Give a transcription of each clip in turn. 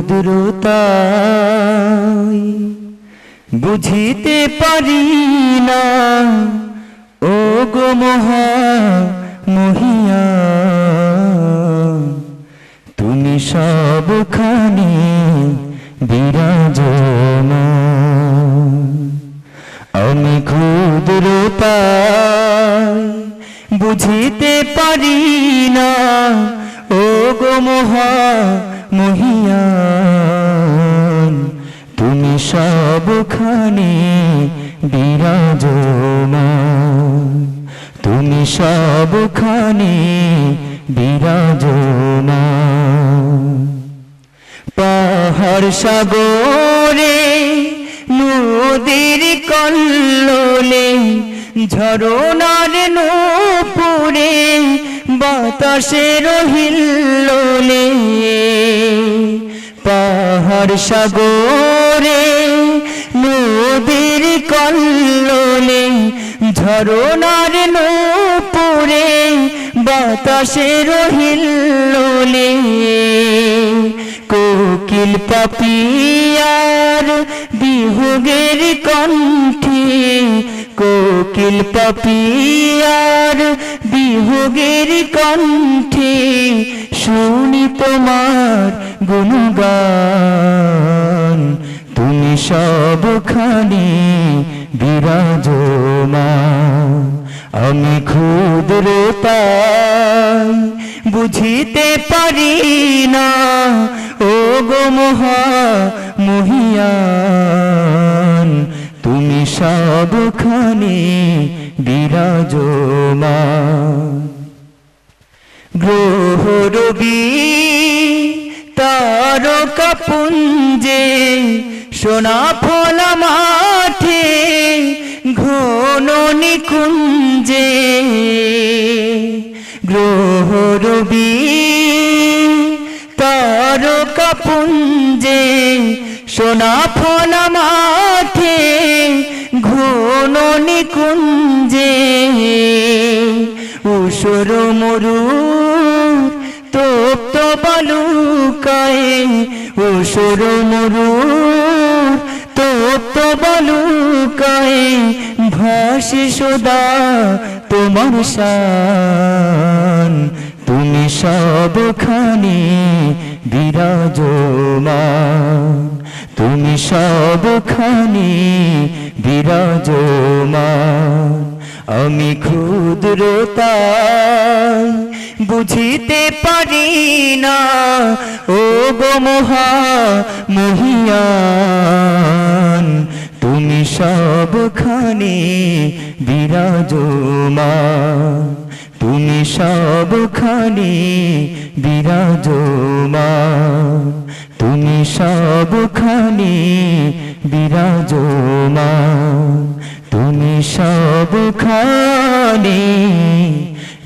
ক্ষুদ্রতায় বুঝিতে পারি না ও গো মহা মহিয়ান তুমি সবখানে বিরাজমান। আমি ক্ষুদ্রতায় বুঝিতে পারি না ও গো মহা মহিয়ান তুমি সবখানে বিরাজমান। তুমি সবখানে বিরাজমান। পাহাড় সাগরে নদীর কল্লোলে ঝরনার নূপুরে বাতাসের হিল্লোলে। পাহাড় সাগরে নদীর কল্লোলে ঝরনার নূপুরে বাতাসের হিল্লোলে। কোকিল পাপিয়ার বিহুগের কণ্ঠে কোকিল পাপিয়ার বিহুগের কণ্ঠে শুনি তোমার গুণগান। তুমি সবখানে বিরাজমান। আমি ক্ষুদ্রতায় বুঝিতে পারি না ও গো মহা মহিয়ান তুমি সবখানে বিরাজমান। গ্রহ রবি তারকা পুঞ্জে সোনা ফলা মাঠে ঘন নিকুঞ্জে। গ্রহ রবি তারকা পুঞ্জে সোনা ফলা মাঠে ঘন নিকুঞ্জে। ঊষর মরুর তপ্ত বালুকায় ঊষর মরুর তপ্ত বালুকায় ভাসে সদা তোমার শান। তুমি সবখানে বিরাজমান। তুমি সবখানে বিরাজমান। আমি ক্ষুদ্রতায় বুঝিতে পারি না ও গো মহা মহিয়ান তুমি সবখানে বিরাজমান। তুমি সবখানে বিরাজমান। তুমি সবখানে বিরাজমান। তুমি সবখানে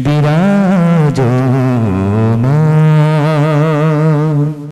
বিরাজমান।